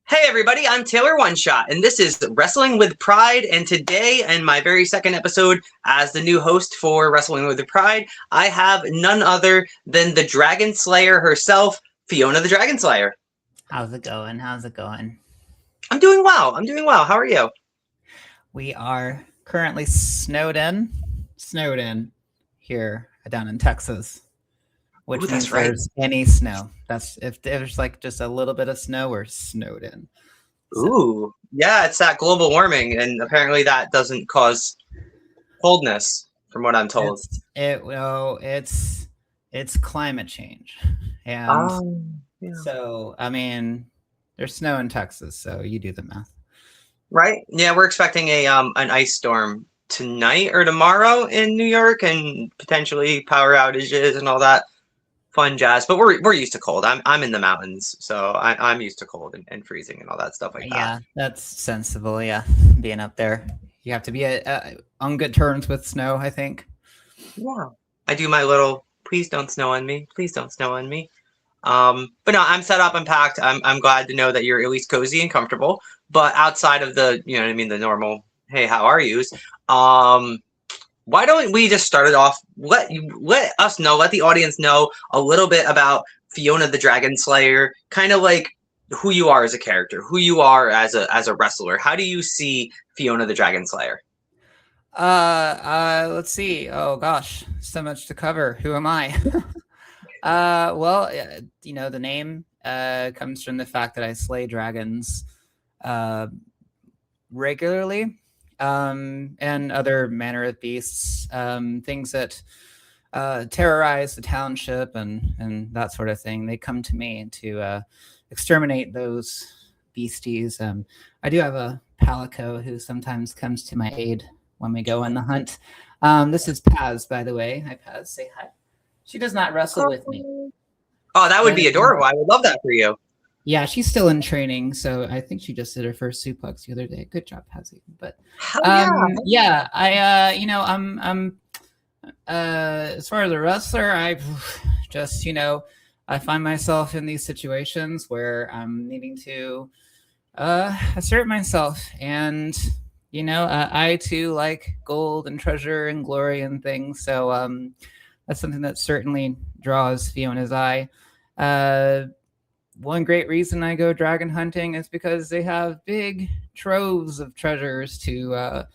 Hey everybody, I'm Taylor OneShot, and this is Wrestling with Pride, and today, in my very second episode as the new host for Wrestling with Pride, I have none other than the Dragon Slayer herself, Fiona the Dragon Slayer. How's it going? How's it going? I'm doing well. How are you? We are currently snowed in here down in Texas, which means there's any snow. That's if there's like just a little bit of snow, we're snowed in. So. Ooh, yeah, it's that global warming, and apparently that doesn't cause coldness, from what I'm told. It's climate change, and so I mean, there's snow in Texas, so you do the math. Right? Yeah, we're expecting an ice storm tonight or tomorrow in New York, and potentially power outages and all that fun jazz. But we're used to cold. I'm in the mountains, so I'm used to cold and freezing and all that stuff like that. Yeah, that's sensible. Yeah, being up there, you have to be on good terms with snow, I think. Yeah, I do my little please don't snow on me, please don't snow on me. But no, I'm set up and packed. I'm glad to know that you're at least cozy and comfortable. But outside of the, you know what I mean, the normal, hey, how are yous? Why don't we just start it off? Let us know, let the audience know a little bit about Fiona the Dragon Slayer, kind of like who you are as a character, who you are as a wrestler. How do you see Fiona the Dragon Slayer? Let's see. Oh gosh, so much to cover. Who am I? Well, you know, the name comes from the fact that I slay dragons regularly, and other manner of beasts, things that terrorize the township and that sort of thing. They come to me to exterminate those beasties. I do have a palico who sometimes comes to my aid when we go on the hunt. This is Paz, by the way. Hi, Paz. Say hi. She does not wrestle with me. Oh, that would be adorable. I would love that for you. Yeah, she's still in training, so I think she just did her first suplex the other day. Good job, Pazzy. But yeah, I you know, I'm as far as a wrestler, I just, you know, I find myself in these situations where I'm needing to assert myself, and you know, I too like gold and treasure and glory and things. So that's something that certainly draws Fiona's eye. One great reason I go dragon hunting is because they have big troves of treasures to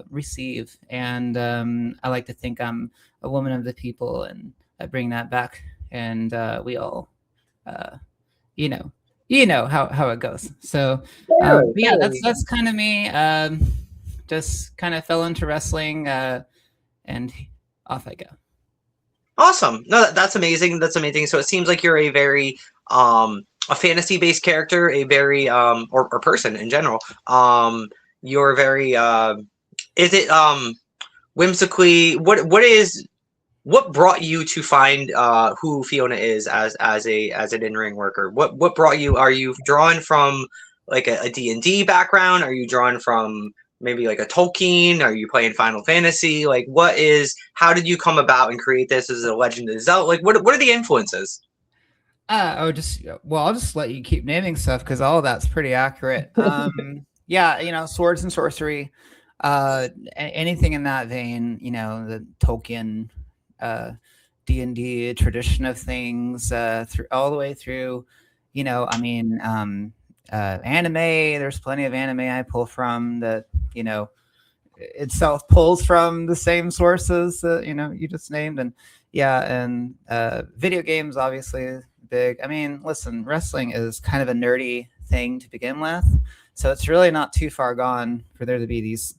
receive, and I like to think I'm a woman of the people, and I bring that back, and we all, you know how it goes. So yeah, that's kind of me. Just kind of fell into wrestling, and off I go. Awesome. No, that's amazing. That's amazing. So it seems like you're a very a fantasy-based character, a very or person in general. You're very is it whimsically what brought you to find who Fiona is as an in-ring worker? What brought you? Are you drawn from like a D&D background? Are you drawn from maybe like a Tolkien? Are you playing Final Fantasy? Like, how did you come about and create this as a Legend of Zelda? Like, what are the influences? I'll just let you keep naming stuff because all of that's pretty accurate. Yeah, you know, swords and sorcery, anything in that vein, you know, the Tolkien, D&D tradition of things, through all the way through, you know, I mean, anime, there's plenty of anime I pull from that, you know, itself pulls from the same sources that, you know, you just named. And yeah, and video games, obviously big. I mean, listen, wrestling is kind of a nerdy thing to begin with, so it's really not too far gone for there to be these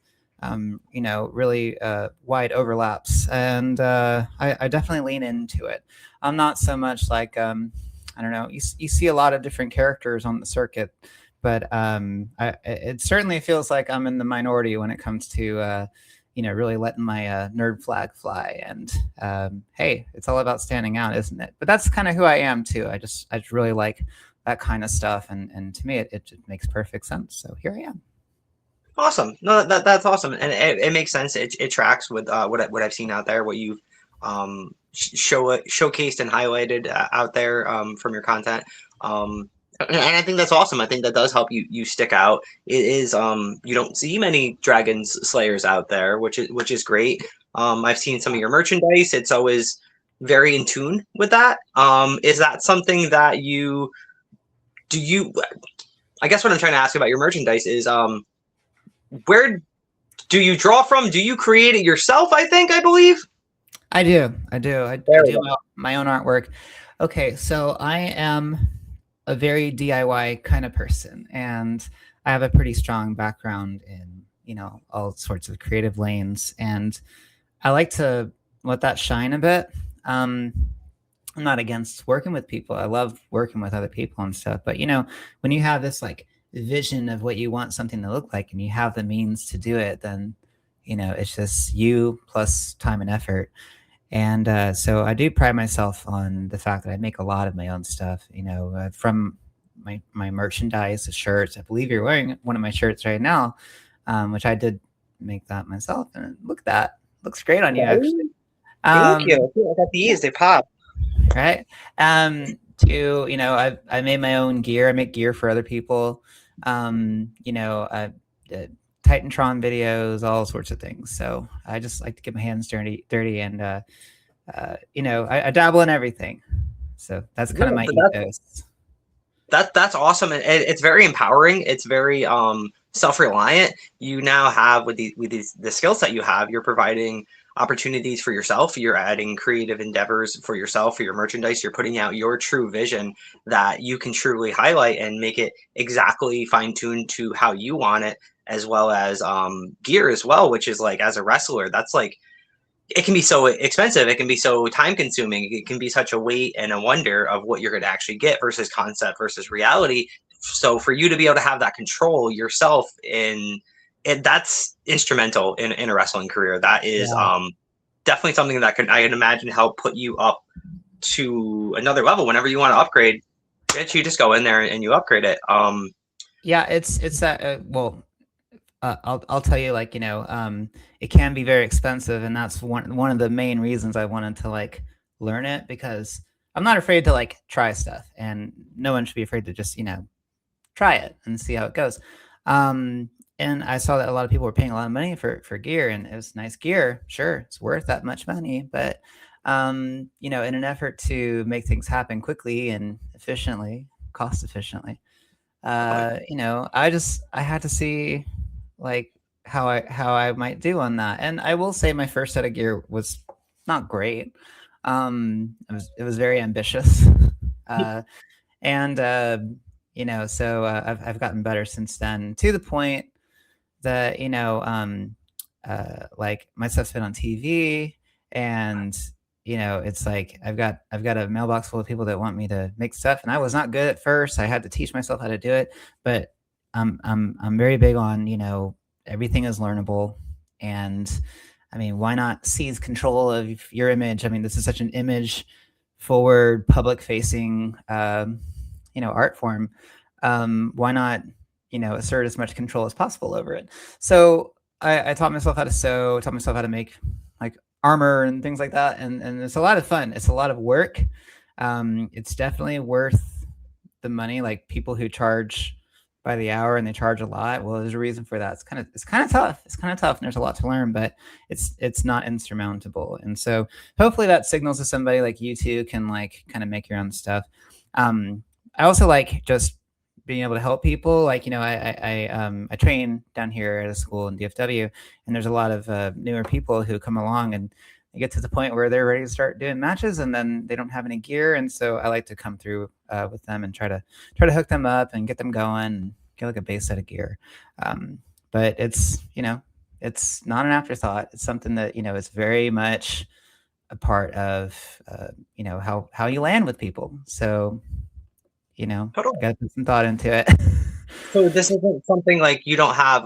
you know, really wide overlaps, and I definitely lean into it. I'm not so much like I don't know, you see a lot of different characters on the circuit, but it certainly feels like I'm in the minority when it comes to you know, really letting my nerd flag fly. And hey, it's all about standing out, isn't it? But that's kind of who I am too. I just really like that kind of stuff, and to me it just makes perfect sense. So here I am. Awesome. No, that's awesome, and it makes sense. It tracks with what I've seen out there, what you've showcased and highlighted out there from your content. And I think that's awesome. I think that does help you stick out. It is you don't see many dragons slayers out there, which is great. I've seen some of your merchandise. It's always very in tune with that. Is that something that you do you I guess what I'm trying to ask about your merchandise is where do you draw from? Do you create it yourself? I believe. I do. I do. I There we do go. my own artwork. Okay, so I am a very DIY kind of person, and I have a pretty strong background in, all sorts of creative lanes, and I like to let that shine a bit. Um, I'm not against working with people. I love working with other people and stuff. But when you have this like vision of what you want something to look like and you have the means to do it, then it's just you plus time and effort. And so I do pride myself on the fact that I make a lot of my own stuff. From my merchandise, the shirts. I believe you're wearing one of my shirts right now, which I did make that myself. And look at that, looks great on you actually. Thank Um, you. I got these. They pop. right? To I made my own gear. I make gear for other people. I did Titantron videos, all sorts of things. So I just like to get my hands dirty, and I dabble in everything. So that's kind Yeah, of my but ethos. that's awesome, and it's very empowering. It's very self-reliant. You now have with these the skill set you have, you're providing opportunities for yourself. You're adding creative endeavors for yourself, for your merchandise. You're putting out your true vision that you can truly highlight and make it exactly fine-tuned to how you want it, as well as gear as well, which is like as a wrestler, that's like it can be so expensive. It can be so time consuming. It can be such a weight and a wonder of what you're going to actually get versus concept versus reality. So for you to be able to have that control yourself that's instrumental in a wrestling career. That is Yeah. definitely something that can, I can imagine, help put you up to another level whenever you want to upgrade. You just go in there and you upgrade it. Yeah, it's that well, I'll tell you, like, it can be very expensive, and that's one of the main reasons I wanted to like learn it, because I'm not afraid to like try stuff, and no one should be afraid to just try it and see how it goes. And I saw that a lot of people were paying a lot of money for gear, and it was nice gear. Sure, it's worth that much money, but in an effort to make things happen quickly and efficiently, cost efficiently, I had to see like how I might do on that. And I will say my first set of gear was not great. It was very ambitious. Uh, and so I've gotten better since then, to the point that like my stuff's been on TV, and it's like I've got a mailbox full of people that want me to make stuff, and I was not good at first. I had to teach myself how to do it, but I'm very big on everything is learnable. And I mean, why not seize control of your image? I mean, this is such an image forward, public facing art form. Why not assert as much control as possible over it? So I taught myself how to sew, taught myself how to make like armor and things like that, and it's a lot of fun. It's a lot of work. It's definitely worth the money. Like, people who charge by the hour and they charge a lot, well, there's a reason for that. It's kind of tough. It's kind of tough, and there's a lot to learn, but it's not insurmountable. And so hopefully that signals to somebody like you too can like kind of make your own stuff. I also like just being able to help people. Like, I train down here at a school in DFW, and there's a lot of newer people who come along, and they get to the point where they're ready to start doing matches, and then they don't have any gear, and so I like to come through with them and try to hook them up and get them going and get like a base set of gear. But it's not an afterthought. It's something that is very much a part of how you land with people. So got to put some thought into it. So this isn't something like you don't have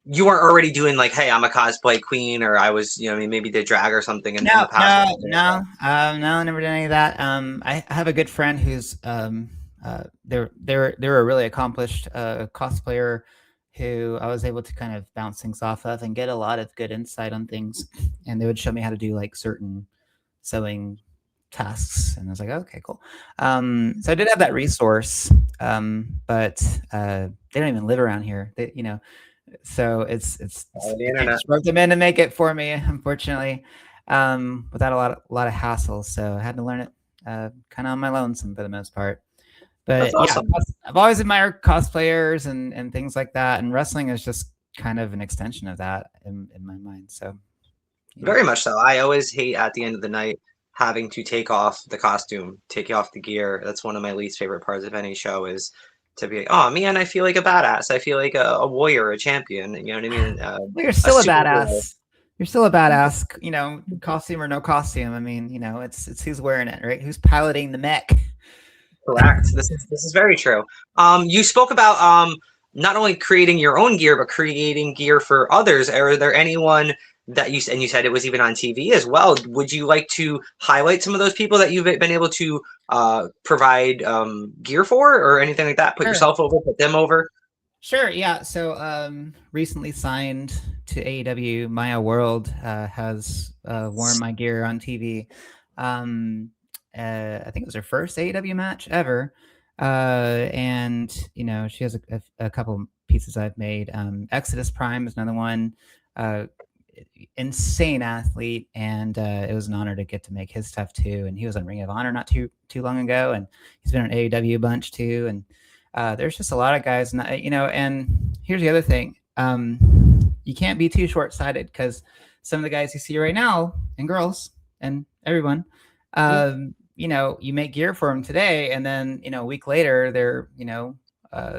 you weren't already doing like, hey, I'm a cosplay queen, or I was, maybe did drag or something in No, the past. no, no, no, I never did any of that. I have a good friend who's they're a really accomplished cosplayer who I was able to kind of bounce things off of and get a lot of good insight on things. And they would show me how to do like certain sewing tasks, and I was like, okay, cool. So I did have that resource, but they don't even live around here. So Oh, the I can't internet. just rope them in to make it for me, unfortunately, without a lot of hassle. So I had to learn it kind of on my lonesome for the most part. That's But yeah, awesome. I've always admired cosplayers and things like that, and wrestling is just kind of an extension of that in my mind. So yeah. Very much so. I always hate at the end of the night having to take off the costume, take off the gear. That's one of my least favorite parts of any show is to be like, oh man, I feel like a badass. I feel like a warrior, a champion. You know what I mean? Well, you're A still a superhero. badass. You're still a badass, costume or no costume. I mean, it's who's wearing it, right? Who's piloting the mech? Correct. This is very true. You spoke about not only creating your own gear, but creating gear for others. Are there anyone that you said it was even on TV as well? Would you like to highlight some of those people that you've been able to provide gear for, or anything like that? Put Sure. yourself over, put them over. Sure, yeah. So, recently signed to AEW. Maya World has worn my gear on TV. Um, I think it was her first AEW match ever. And she has a couple pieces I've made. Exodus Prime is another one. Uh, Insane athlete, and it was an honor to get to make his stuff too. And he was on Ring of Honor not too long ago, and he's been on AEW a bunch too. And there's just a lot of guys, and here's the other thing. You can't be too short-sighted, because some of the guys you see right now, and girls, and everyone, you make gear for them today, and then, a week later, they're,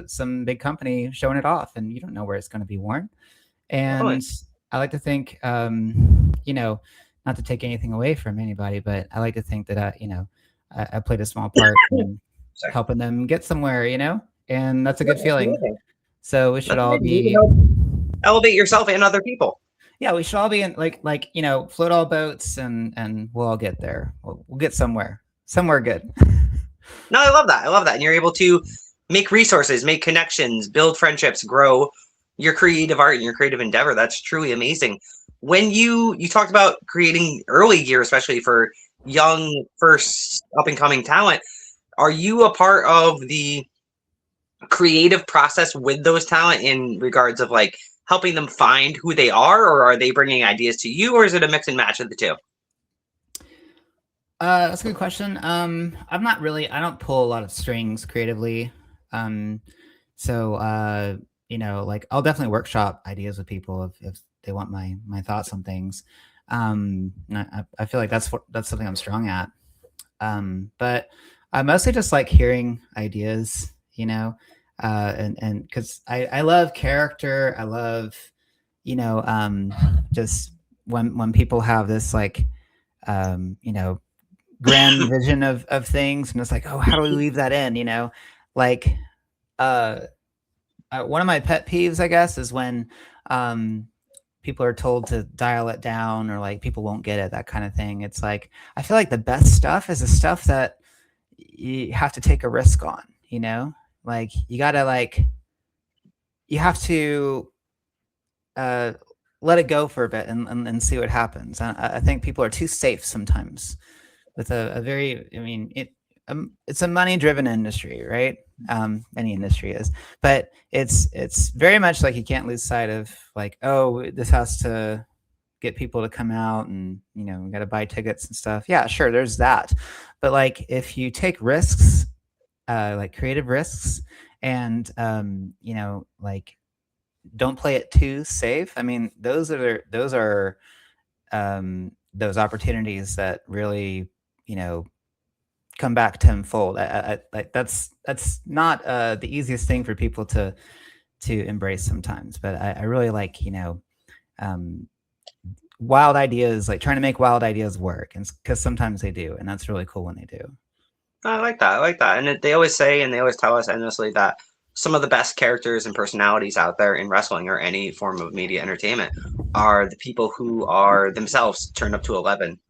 some big company showing it off, and you don't know where it's going to be worn. Totally. And I like to think, not to take anything away from anybody, but I like to think that I played a small part in Sorry. helping them get somewhere, and that's a Yeah, good feeling. absolutely. So we should That's all amazing. You can be, help elevate yourself and other people. yeah, we should all be in float all boats, and we'll all get there. We'll get somewhere good. No, I love that. I love that. And you're able to make resources, make connections, build friendships, grow your creative art and your creative endeavor. That's truly amazing. When you talked about creating early gear, especially for young first up and coming talent, are you a part of the creative process with those talent in regards of like helping them find who they are, or are they bringing ideas to you, or is it a mix and match of the two? That's a good question. I don't pull a lot of strings creatively. So like, I'll definitely workshop ideas with people if they want my thoughts on things. I feel like that's something I'm strong at. But I mostly just like hearing ideas, and because I love character. I love, just when people have this like, grand vision of things, and it's like, oh, how do we weave that in, like uh one of my pet peeves, I guess, is when people are told to dial it down, or like people won't get it, that kind of thing. It's like, I feel like the best stuff is the stuff that you have to take a risk on, like you have to let it go for a bit, and see what happens. I think people are too safe sometimes with a very, it's a money driven industry, right? Any industry is, but it's very much like, you can't lose sight of like, oh, this has to get people to come out, and we got to buy tickets and stuff. Yeah, sure, there's that. But like, if you take risks, like creative risks, and like, don't play it too safe. I mean, those are those opportunities that really, come back tenfold. Like, that's not the easiest thing for people to embrace sometimes. But I really like, wild ideas, like trying to make wild ideas work, and because sometimes they do, and that's really cool when they do. I like that. I like that. And they always say, and they always tell us endlessly, that some of the best characters and personalities out there in wrestling or any form of media entertainment are the people who are themselves turned up to 11.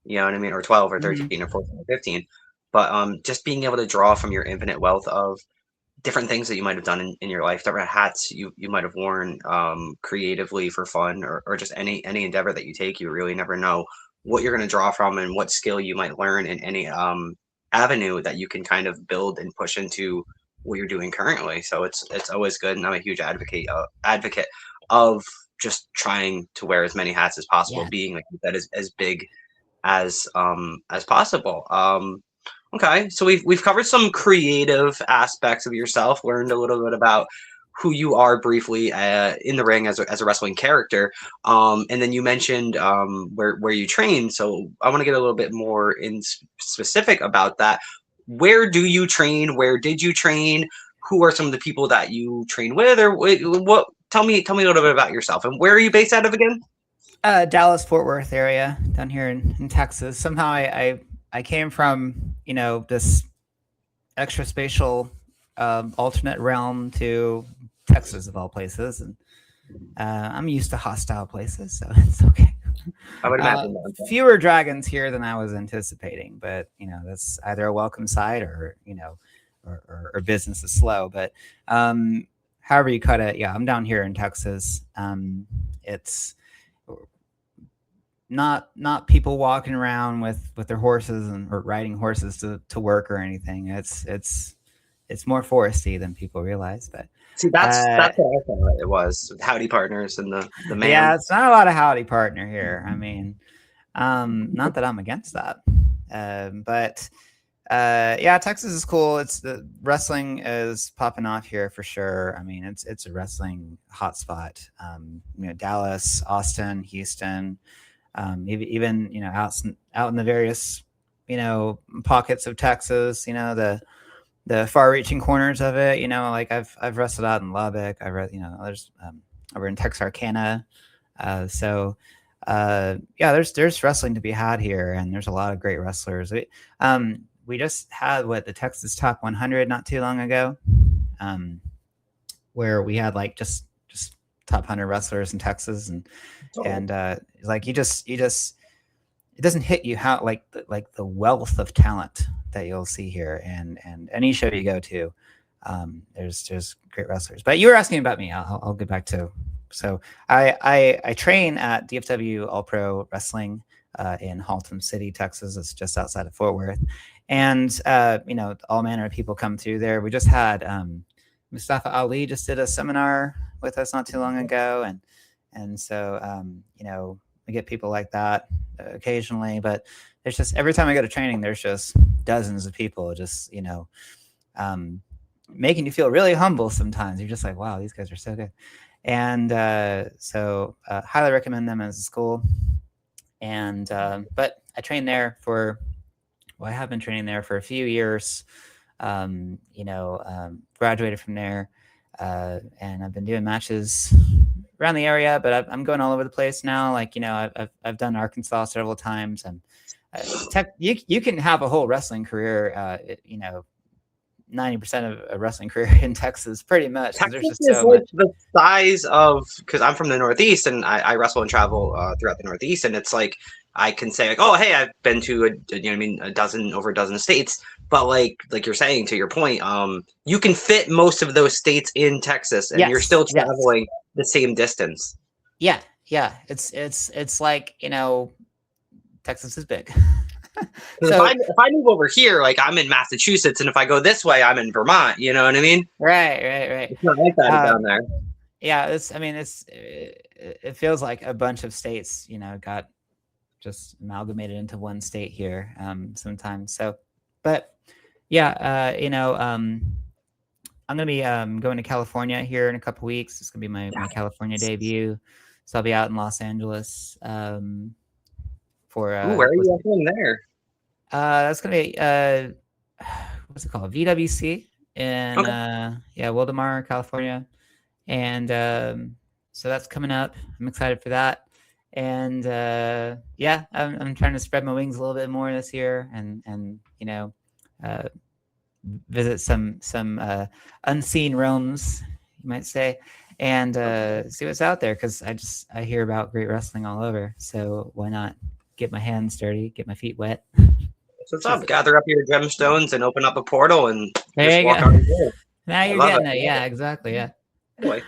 You know what I mean? Or 12 or Mhm. 13 or 14 or 15. But just being able to draw from your infinite wealth of different things that you might have done in your life, different hats you might have worn creatively for fun, or just any endeavor that you take, you really never know what you're going to draw from and what skill you might learn in any avenue that you can kind of build and push into what you're doing currently. So it's always good, and I'm a huge advocate of just trying to wear as many hats as possible, Yeah. being like that as big as possible. Okay, so we've covered some creative aspects of yourself, learned a little bit about who you are briefly in the ring as a wrestling character, and then you mentioned where you train. So I want to get a little bit more in specific about that. Where do you train? Where did you train? Who are some of the people that you train with, or what? Tell me a little bit about yourself, and where are you based out of again? Dallas Fort Worth area down here in Texas. Somehow I came from, you know, this extra spatial alternate realm to Texas of all places, and I'm used to hostile places, so it's okay. I would imagine that. Fewer dragons here than I was anticipating, but you know, that's either a welcome sight or, you know, or business is slow. But however you cut it, yeah, I'm down here in Texas. It's not people walking around with their horses or riding horses to work or anything. It's more foresty than people realize. But see, that's what I thought it was. Howdy partners and the man. Yeah, it's not a lot of howdy partner here. I mean, not that I'm against that, but yeah, Texas is cool. It's the wrestling is popping off here for sure. I mean, it's a wrestling hotspot. You know, Dallas, Austin, Houston, even you know out in the various, you know, pockets of Texas. You know, the far-reaching corners of it. You know, like I've wrestled out in Lubbock. You know, there's over in Texarkana. So yeah, there's wrestling to be had here, and there's a lot of great wrestlers. We just had the Texas Top 100 not too long ago, where we had like just top 100 wrestlers in Texas, and like you just it doesn't hit you how like the wealth of talent that you'll see here, and any show you go to, there's great wrestlers. But you were asking about me. I'll get back to. So I train at DFW All Pro Wrestling in Haltom City, Texas. It's just outside of Fort Worth, and you know, all manner of people come through there. We just had Mustafa Ali just did a seminar with us not too long ago, and so you know, we get people like that occasionally, but there's just every time I go to training, there's just dozens of people just, you know, making you feel really humble sometimes. You're just like, wow, these guys are so good. And so highly recommend them as a school. And but I trained there I have been training there for a few years. You know, graduated from there, and I've been doing matches around the area, but I'm going all over the place now. Like, you know, I've done Arkansas several times, and you can have a whole wrestling career. You know, 90% of a wrestling career in Texas, pretty much. Texas there's just is so like much. the size of, because I'm from the Northeast and I wrestle and travel throughout the Northeast, and it's like I can say like, oh hey, I've been to you know what I mean, over a dozen states, but like you're saying, to your point, you can fit most of those states in Texas, and you're still traveling the same distance. Yeah, it's like, you know, Texas is big. So if I move over here, like I'm in Massachusetts, and if I go this way, I'm in Vermont. You know what I mean? Right. It's not like that down there. Yeah, it feels like a bunch of states, you know, got just amalgamated into one state here sometimes. So, but yeah, you know, I'm gonna be going to California here in a couple weeks. It's gonna be my California debut, so I'll be out in Los Angeles for. Where are you going there? That's gonna be what's it called? VWC in Wildemar, California, and so that's coming up. I'm excited for that, and yeah, I'm trying to spread my wings a little bit more this year, and you know, visit some unseen realms, you might say, and see what's out there, because I hear about great wrestling all over. So why not get my hands dirty, get my feet wet? So what's up? Gather up your gemstones and open up a portal and there just you walk go. on through. Now you're getting it. Yeah, exactly. Yeah. Anyway,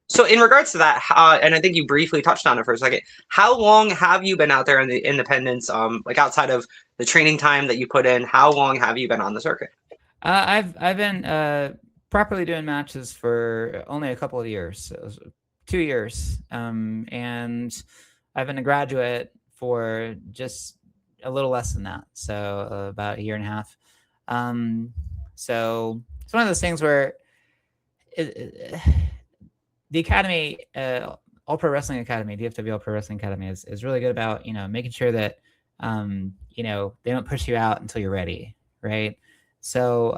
So in regards to that, and I think you briefly touched on it for a second, how long have you been out there in the independence? Like outside of the training time that you put in, how long have you been on the circuit? I've been properly doing matches for only a couple of years, so 2 years, and I've been a graduate for just a little less than that, so about a year and a half. So it's one of those things where it, the academy, All Pro Wrestling Academy, DFW All Pro Wrestling Academy, is really good about making sure that they don't push you out until you're ready, right? So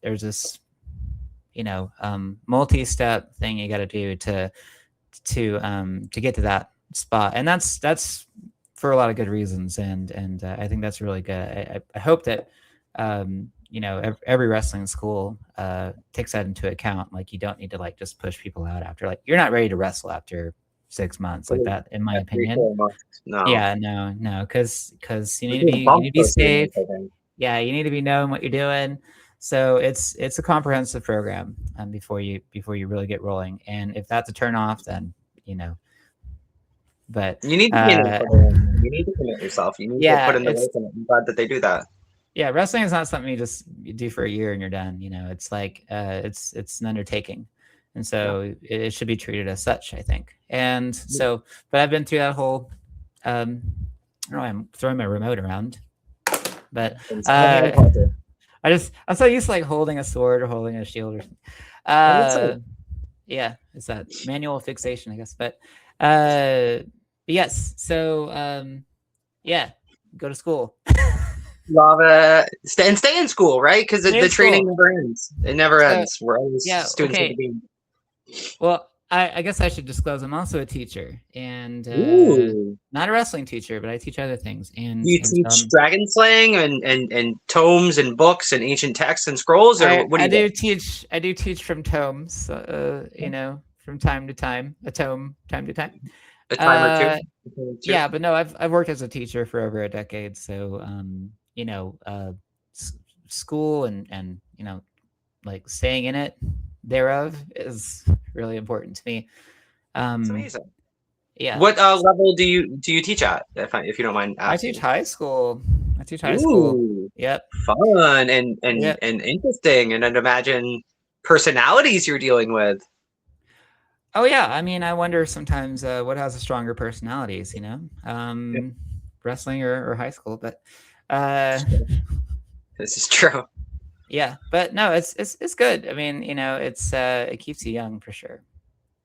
there's this multi-step thing you got to do to get to that spot, and that's for a lot of good reasons, and I think that's really good. I hope that every wrestling school takes that into account. Like, you don't need to like just push people out after, like, you're not ready to wrestle after 6 months like that, in my Yeah, three, opinion. 4 months. No. Yeah, no, because you We're need to be doing bump safe. months, I think. Yeah, you need to be knowing what you're doing. So it's a comprehensive program before you really get rolling. And if that's a turn off, then But You need to be in it for the long run. You need to commit yourself. You need to yeah, put in the work, and I'm glad that they do that. wrestling is not something you do for a year and you're done. It's like it's an undertaking, and Yeah. so it should be treated as such, I think. And so, but I've been through that whole. I don't know. I'm throwing my remote around, but I'm so used to like holding a sword or holding a shield or something. Yeah, it's that manual fixation, I guess. But yes, so yeah, go to school. Love it. Stay in school, right? Because the training School. never ends. It never ends. We're always students of Okay. the game. Well, I guess I should disclose I'm also a teacher, and not a wrestling teacher, but I teach other things. And Do you teach dragon slaying and tomes and books and ancient texts and scrolls, or what do I you do? I do teach from tomes, from time to time, a tome time to time. A time or two? Yeah, but no, I've worked as a teacher for over a decade, so school and like staying in it thereof is really important to me. It's amazing. Yeah. What level do you teach at, if you don't mind asking? I teach high school. Ooh, Yep. fun Yep. and interesting, and I'd imagine personalities you're dealing with. Oh yeah, I mean, I wonder sometimes what has a stronger personalities, Yeah. wrestling or high school, but This is true. yeah, but no, it's good. I mean, it keeps you young for sure.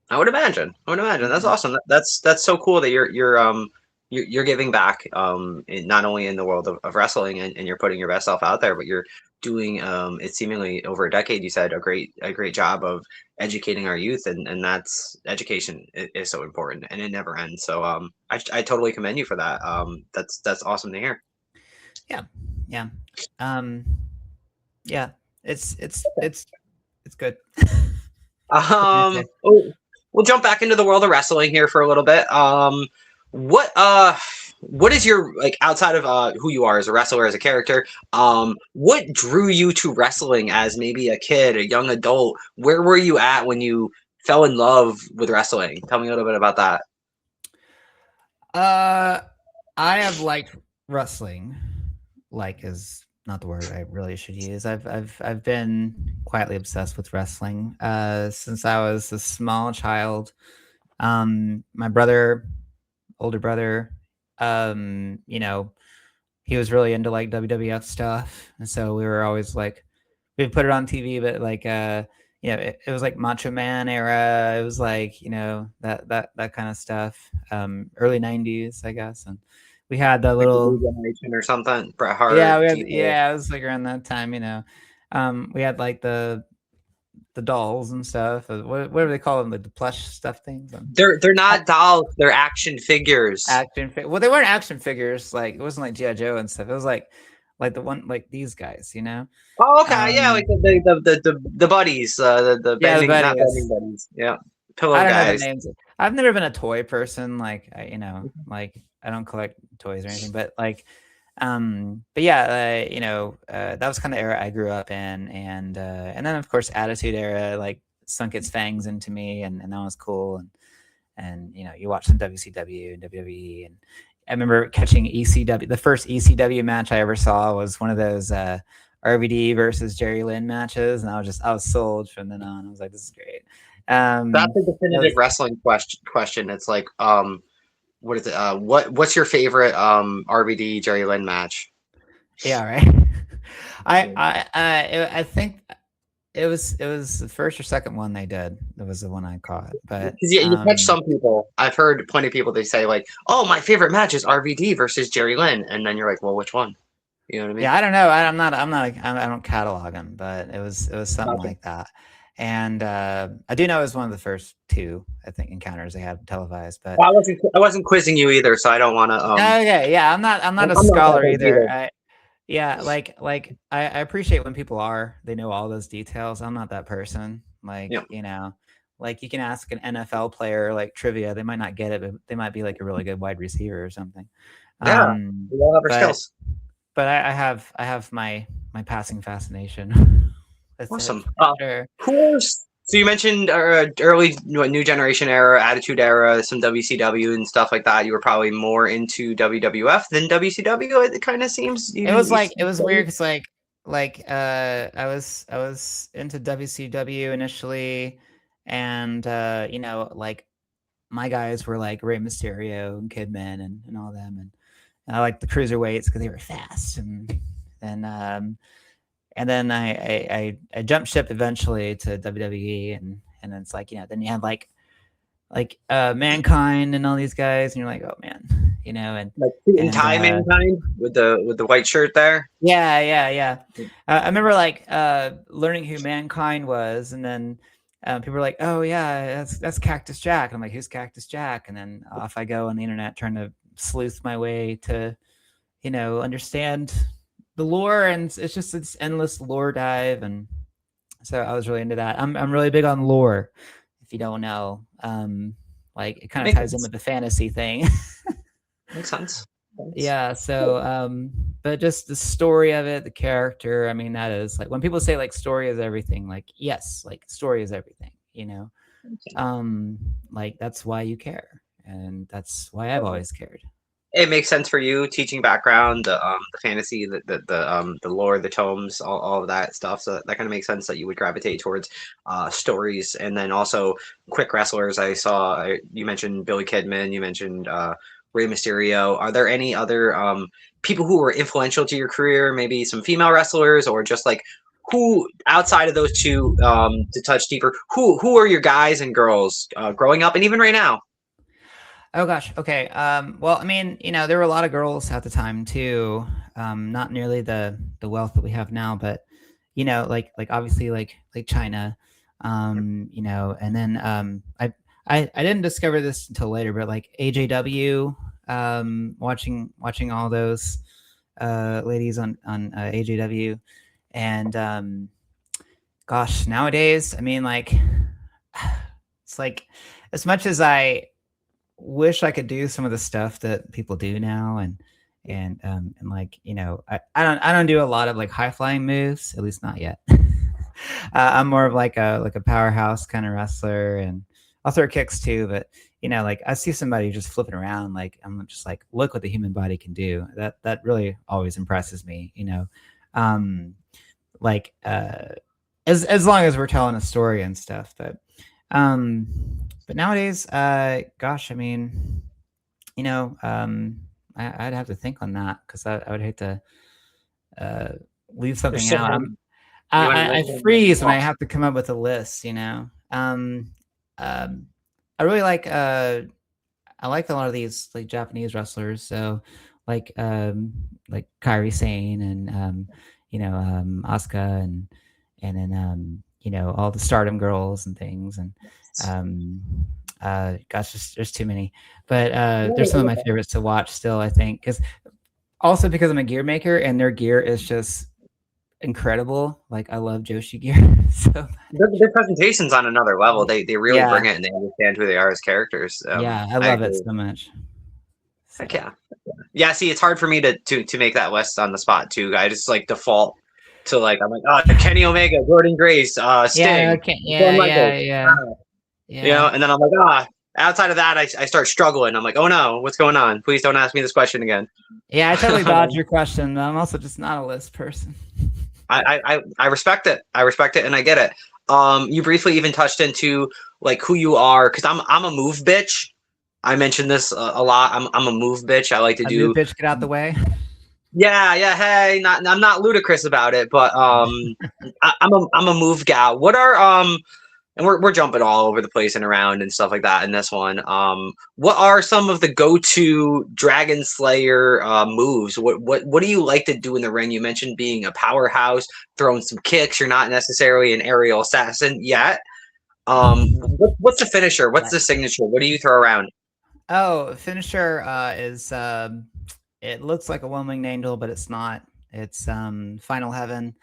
I would imagine. That's awesome. That's so cool that you're giving back, not only in the world of wrestling, and you're putting your best self out there, but you're doing it's seemingly over a decade. You said a great job of educating our youth, and that's education is so important, and it never ends. So I totally commend you for that. That's awesome to hear. Yeah. Yeah, it's good. Oh, we'll jump back into the world of wrestling here for a little bit. What what is your, like, outside of who you are as a wrestler, as a character? What drew you to wrestling as maybe a kid, a young adult? Where were you at when you fell in love with wrestling? Tell me a little bit about that. I have liked wrestling. Like is not the word I really should use. I've been quietly obsessed with wrestling since I was a small child. My older brother, he was really into like WWF stuff, and so we were always like, we put it on TV, but like it was like Macho Man era. It was like that kind of stuff. Early '90s, I guess, and we had the Like the little New Generation or something? Bret Hart, yeah, Diesel. it was like around that time. We had like the dolls and stuff. What do they call them? Like the plush stuff things. They're not dolls. They're action figures. Well, they weren't action figures. Like, it wasn't like GI Joe and stuff. It was like the one, like these guys. Oh, okay, yeah, like the buddies, the Yeah, the bending, not bending buddies. buddies. Yeah, pillow I don't know the guys. names. I've never been a toy person. Like, like I don't collect toys or anything. But like, but yeah, that was kind of the era I grew up in, and then of course Attitude Era, like sunk its fangs into me, and that was cool. And you know, you watch some WCW and WWE, and I remember catching ECW. The first ECW match I ever saw was one of those RVD versus Jerry Lynn matches, and I was sold from then on. I was like, this is great. That's a definitive wrestling question. It's like, what is it? What's your favorite RVD Jerry Lynn match? Yeah, right. I think it was the first or second one they did. That was the one I caught. But You catch some people. I've heard plenty of people. They say like, "Oh, my favorite match is RVD versus Jerry Lynn," and then you're like, "Well, which one?" You know what I mean? Yeah, I don't know. I don't catalog them, but it was something like that. And I do know it was one of the first two, I think, encounters they had televised. But well, I wasn't quizzing you either, so I don't want to. Okay, yeah, I'm not a scholar either. Yeah, like I appreciate when people they know all those details. I'm not that person. Like, Yeah. you know, like you can ask an NFL player like trivia, they might not get it, but they might be like a really good wide receiver or something. Yeah, we all have our skills. But I have my passing fascination. Awesome. Sure. Course. So you mentioned early new generation era, Attitude Era, some WCW and stuff like that. You were probably more into WWF than WCW. It kind of seems. It was weird because I was into WCW initially, and you know, like my guys were like Rey Mysterio and Kidman and all them, and I liked the cruiserweights because they were fast, and then I jumped ship eventually to WWE, and it's like, you know, then you have like Mankind and all these guys, and you're like, oh man, you know, and like Mankind with the white shirt there. Yeah. I remember like learning who Mankind was, and then people were like, oh yeah, that's Cactus Jack. I'm like, who's Cactus Jack? And then off I go on the internet trying to sleuth my way to, you know, understand the lore, and it's just this endless lore dive, and so I was really into that. I'm really big on lore, if you don't know. Like it kind of ties in with the fantasy thing. Makes sense. Yeah, so but just the story of it, the character, I mean, that is like when people say like story is everything, like yes, like story is everything, you know. Like that's why you care, and that's why I've always cared. It makes sense for you, teaching background, the fantasy, the lore, the tomes, all of that stuff. So that kind of makes sense that you would gravitate towards stories, and then also quick wrestlers. I saw you mentioned Billy Kidman, you mentioned Rey Mysterio. Are there any other people who were influential to your career? Maybe some female wrestlers, or just like who outside of those two, to touch deeper? Who are your guys and girls growing up, and even right now? Oh gosh. Okay. Well, I mean, you know, there were a lot of girls at the time too. Not nearly the wealth that we have now, but you know, like obviously like China, you know, and then I didn't discover this until later, but like AJW, watching all those ladies on AJW, and gosh, nowadays, I mean, like it's like as much as I wish I could do some of the stuff that people do now, and like, you know, I don't do a lot of like high flying moves, at least not yet. I'm more of like a powerhouse kind of wrestler, and I'll throw kicks too, but you know, like I see somebody just flipping around, like I'm just like, look what the human body can do. That really always impresses me, you know. Like as long as we're telling a story and stuff, but nowadays, gosh, I mean, you know, I'd have to think on that, because I would hate to leave something out. I freeze when I have to come up with a list, you know. I really like I like a lot of these like Japanese wrestlers, so like Kairi Sane, and you know, Asuka, and then you know, all the Stardom girls and things, and gosh, there's too many, but there's some of my favorites to watch still, I think, because I'm a gear maker, and their gear is just incredible. Like I love Joshi gear. So their presentation's on another level. They really bring it, and they understand who they are as characters. Yeah, I love it so much. So. Heck yeah. Yeah, see, it's hard for me to make that list on the spot too. I just like default to like I'm like, oh, Kenny Omega, Gordon Grace, Yeah, Sting, okay, Shawn yeah, yeah, Michaels, yeah, yeah. and then I'm like, ah. Outside of that, I start struggling. I'm like, oh no, what's going on? Please don't ask me this question again. Yeah, I totally dodged your question, but I'm also just not a list person. I respect it. I respect it, and I get it. You briefly even touched into like who you are, because I'm a move bitch. I mentioned this a lot. I'm a move bitch. I like to A move do. bitch, get out the way. Yeah, yeah. Hey, not I'm not ludicrous about it, but I'm a move gal. What are and we're jumping all over the place and around and stuff like that in this one. What are some of the go-to Dragon Slayer moves? What do you like to do in the ring? You mentioned being a powerhouse, throwing some kicks. You're not necessarily an aerial assassin yet. What's the finisher? What's the signature? What do you throw around? Oh, finisher is it looks like a one-winged angel, but it's not. It's Final Heaven,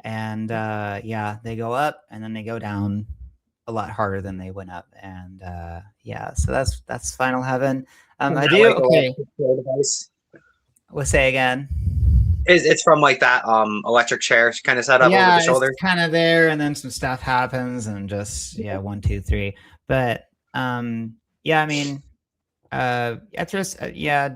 and yeah, they go up and then they go down a lot harder than they went up, and yeah, so that's Final Heaven. I That do like okay. electric chair device? We'll say again. It's from like that electric chair kind of setup over the Yeah, it's shoulder. kind of there, and then some stuff happens, and just yeah, 1, 2, 3. But yeah, I mean, I throw yeah,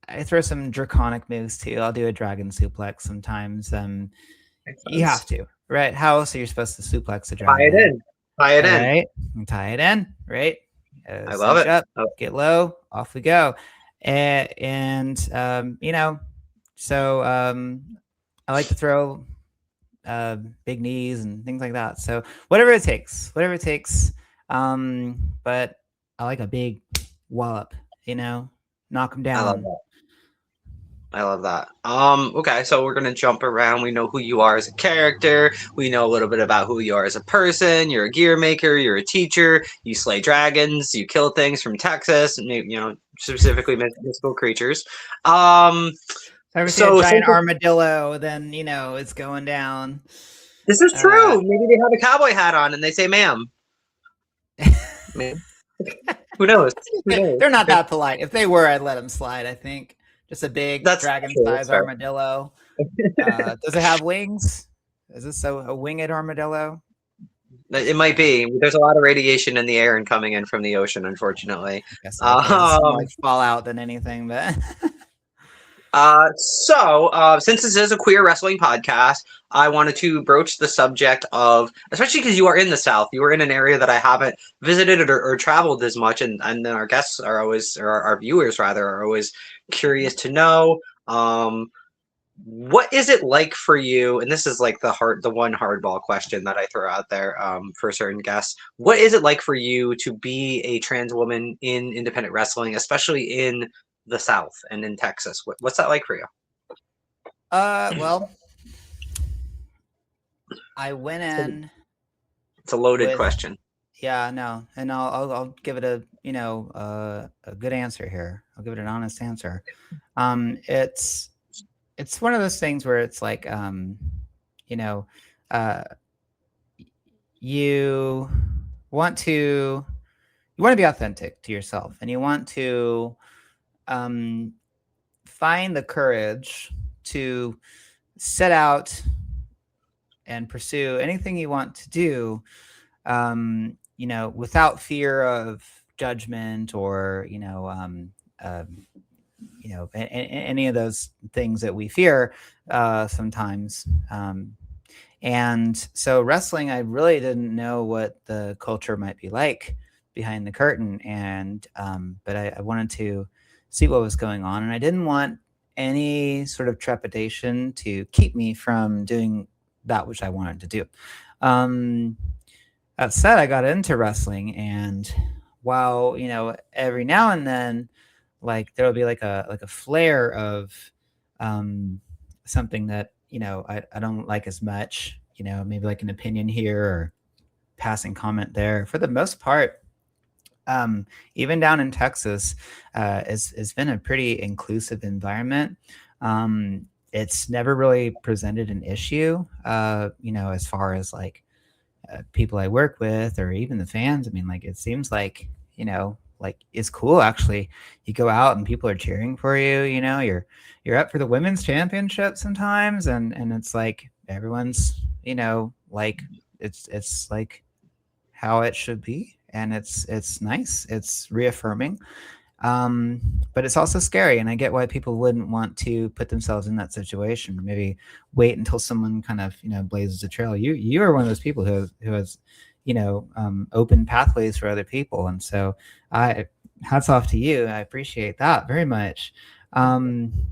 I throw some draconic moves too. I'll do a dragon suplex sometimes. Makes You sense. have to, right? How else are you supposed to suplex a Tie it dragon? in. Tie it All in. right, and tie it in, right? I love Cinch it. up, Oh, get low, off we go, and you know, so I like to throw big knees and things like that. So whatever it takes, whatever it takes. But I like a big wallop, knock them I love down. that. I love that. Okay, so we're gonna jump around. We know who you are as a character. We know a little bit about who you are as a person. You're a gear maker. You're a teacher. You slay dragons. You kill things from Texas, and specifically mythical creatures. Um, If I ever see a so giant since armadillo, then it's going down. this is Uh, true, maybe they have a cowboy hat on and they say, "Ma'am." Ma'am. Who knows? Who knows? they're not that polite. If they were, I'd let them slide. I think just a big That's true. That's dragon-sized fair. armadillo. Does it have wings? Is this a winged armadillo? It might be. There's a lot of radiation in the air and coming in from the ocean, unfortunately. I guess okay. This is more Um, like Fallout than anything, but since this is a queer wrestling podcast, I wanted to broach the subject of, especially because you are in the South, you are in an area that I haven't visited or traveled as much, and then our guests are always, or our viewers rather, are always curious to know. What is it like for you? And this is like the one hardball question that I throw out there for certain guests. What is it like for you to be a trans woman in independent wrestling, especially in the South and in Texas? What's that like for you? well, I went in It's a loaded with question. yeah, no, and I'll give it a a good answer here. I'll give it an honest answer. It's one of those things where it's like you know, uh, you want to be authentic to yourself, and you want to um, find the courage to set out and pursue anything you want to do, without fear of judgment or any of those things that we fear sometimes. And so wrestling, I really didn't know what the culture might be like behind the curtain, and but I wanted to see what was going on, and I didn't want any sort of trepidation to keep me from doing that which I wanted to do. Um, that said, I got into wrestling, and while every now and then, like there'll be like a flare of something that I don't like as much. Maybe like an opinion here or passing comment there. For the most part, even down in Texas, it's been a pretty inclusive environment. It's never really presented an issue, as far as like people I work with or even the fans. I mean, like it seems like like it's cool actually. You go out and people are cheering for you. You're up for the women's championship sometimes, and it's like everyone's, like it's like how it should be, and it's nice, it's reaffirming. um but it's also scary, and I get why people wouldn't want to put themselves in that situation, or maybe wait until someone kind of blazes a trail. You are one of those people who has open pathways for other people, and so I hats off to you. I appreciate that very much.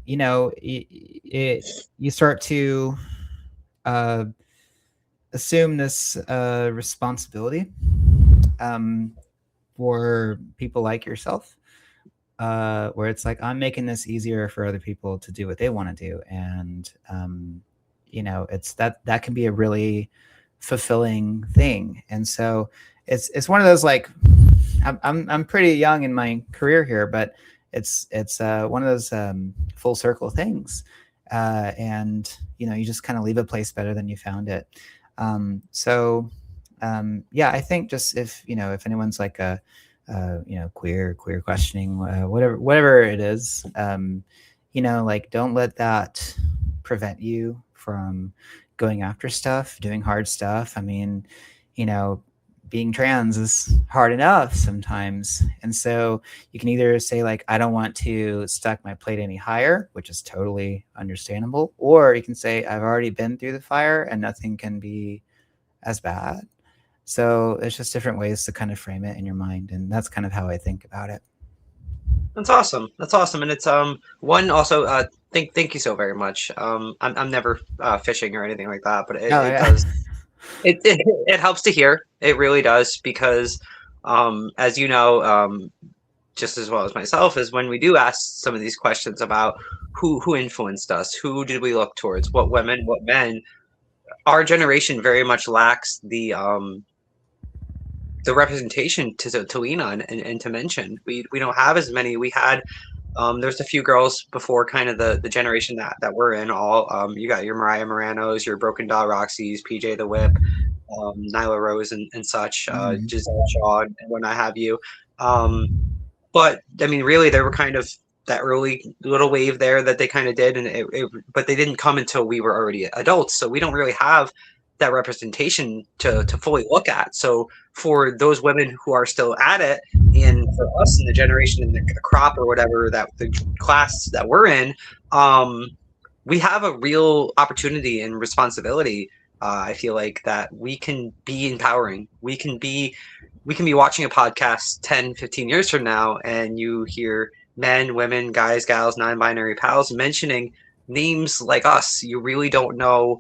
You start to uh assume this responsibility um for people like yourself, where it's like, I'm making this easier for other people to do what they want to do, and it's that can be a really fulfilling thing. And so it's one of those, like, I'm pretty young in my career here, but it's one of those full circle things, and you just kind of leave a place better than you found it. Yeah, I think just if anyone's like a queer questioning, whatever it is, like, don't let that prevent you from going after stuff, doing hard stuff. I mean, you know, being trans is hard enough sometimes. And so you can either say, like, I don't want to stack my plate any higher, which is totally understandable, or you can say, I've already been through the fire and nothing can be as bad. So it's just different ways to kind of frame it in your mind, and that's kind of how I think about it. That's awesome. That's awesome, and it's one also. Thank you so very much. I'm never fishing or anything like that, but Oh it yeah. does it helps to hear. It really does, because as you know, just as well as myself, is when we do ask some of these questions about who influenced us, who did we look towards, what women, what men. Our generation very much lacks the representation to lean on and to mention. We don't have as many. We had there's a few girls before kind of the generation that we're in. All you got your Mariah Moranos, your Broken Doll Roxy's, PJ the Whip, Nyla Rose, and such, Mhm. Giselle Shaw, and when I have you. Um, but I mean, really, they were kind of that early little wave there that they kind of did, and but they didn't come until we were already adults. So we don't really have that representation to fully look at. So for those women who are still at it, and for us in the generation in the crop or whatever that the class that we're in, we have a real opportunity and responsibility. I feel like that we can be empowering. We can be watching a podcast 10, 15 years from now, and you hear men, women, guys, gals, non-binary pals mentioning names like us. You really don't know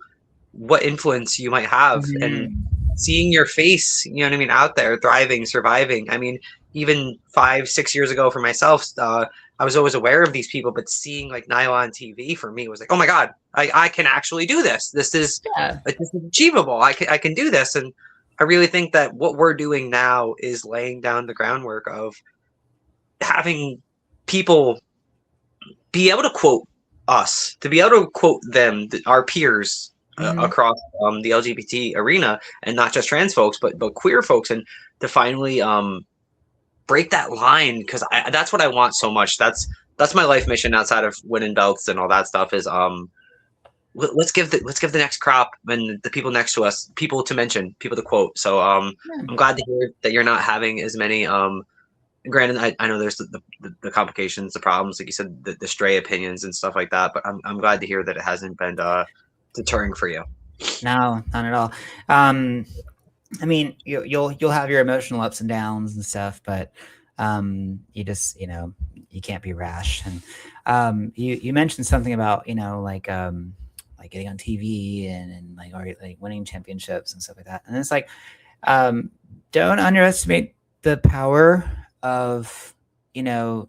what influence you might have, and Mhm. seeing your face, you know what I mean, out there thriving, surviving. I mean, even 5, 6 years ago for myself, I was always aware of these people, but seeing like Nyla on TV for me was like, oh my god, I can actually do this. Yeah. This is achievable. I can do this. And I really think that what we're doing now is laying down the groundwork of having people be able to quote us, to be able to quote them, our peers, Mhm. across the LGBT arena, and not just trans folks, but queer folks, and to finally break that line, because that's what I want so much. That's my life mission outside of winning belts and all that stuff. Is let's give the next crop and the people next to us people to mention, people to quote. So Yeah. I'm glad to hear that you're not having as many. Granted, I know there's the complications, the problems, like you said, the stray opinions and stuff like that. But I'm glad to hear that it hasn't been deterring for you. No, not at all. Um, I mean, you'll have your emotional ups and downs and stuff, but you just you can't be rash. And you mentioned something about like getting on TV and like, or like winning championships and stuff like that. And it's like, um, don't underestimate the power of you know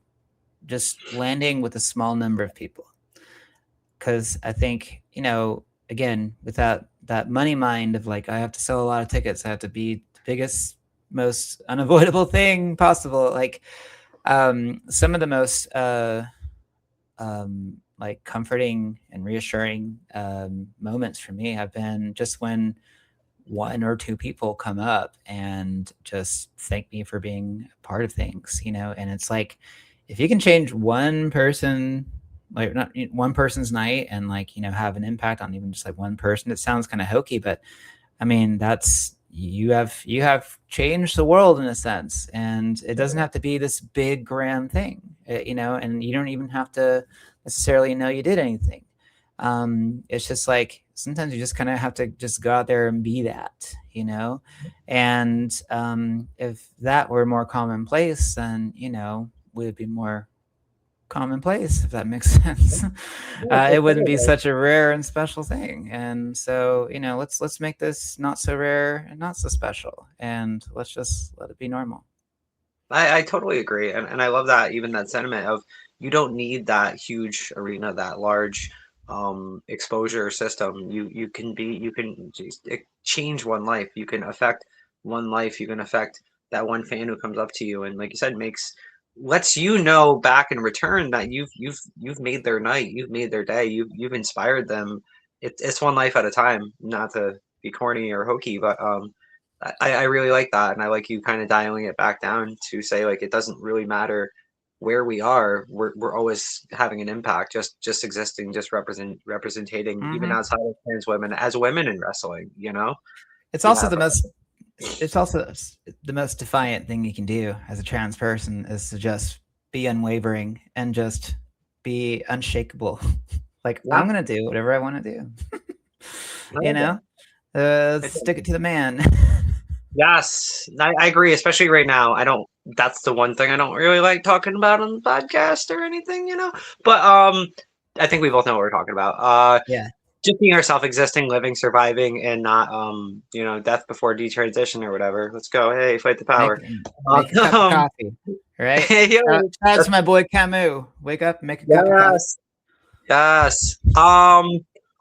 just landing with a small number of people, because I think again, with that money mind of like, I have to sell a lot of tickets, I have to be the biggest, most unavoidable thing possible. Like some of the most like comforting and reassuring moments for me have been just when one or two people come up and just thank me for being a part of things. And it's like, if you can change one person like not one person's night and like, have an impact on even just like one person. It sounds kind of hokey, but I mean, that's you have changed the world in a sense, and it doesn't have to be this big grand thing, and you don't even have to necessarily know you did anything. It's just like sometimes you just kind of have to just go out there and be that, and if that were more commonplace, then we would be more commonplace, if that makes sense. It wouldn't be such a rare and special thing. And so, let's make this not so rare and not so special, and let's just let it be normal. I totally agree, and I love that, even that sentiment of you don't need that huge arena, that large exposure system. You can just change one life. You can affect one life. You can affect that one fan who comes up to you, and like you said, lets you know back in return that you've made their night, you've made their day, you've inspired them. It's one life at a time. Not to be corny or hokey, but I really like that, and I like you kind of dialing it back down to say like it doesn't really matter where we are. We're always having an impact, just existing, just representing even Mm-hmm. outside of trans women as women in wrestling. It's We also have the most it's also the most defiant thing you can do as a trans person is to just be unwavering and just be unshakable. Like, yeah. I'm gonna do whatever I want to do. I you love know, that. stick it to the man. Yes, I agree, especially right now. I don't That's the one thing I don't really like talking about on the podcast or anything. But I think we both know what we're talking about. Yeah, Just being ourselves, existing, living, surviving, and not death before detransition or whatever. Let's go. Hey, fight the make power. make a cup of Um, coffee. Right? hey, yo, That's my boy Camus. Wake up, make a cup of coffee. yes, yes.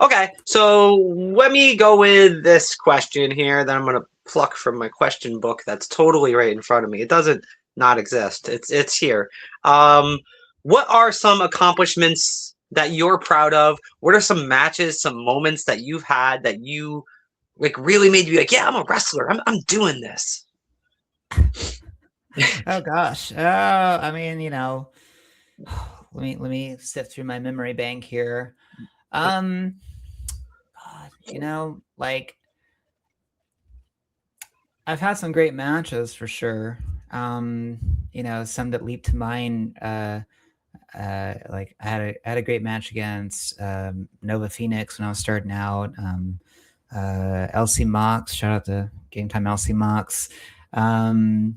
Okay, so let me go with this question here that I'm gonna pluck from my question book that's totally right in front of me. It doesn't not exist. It's here. Um, what are some accomplishments that you're proud of? What are some matches, some moments that you've had that you like really made you be like, yeah, I'm a wrestler. I'm doing this. Oh gosh. I mean, let me sift through my memory bank here. God, like I've had some great matches for sure. Some that leap to mind. Like I had a great match against Nova Phoenix when I was starting out. LC Mox, shout out to Game Time LC Mox. Um,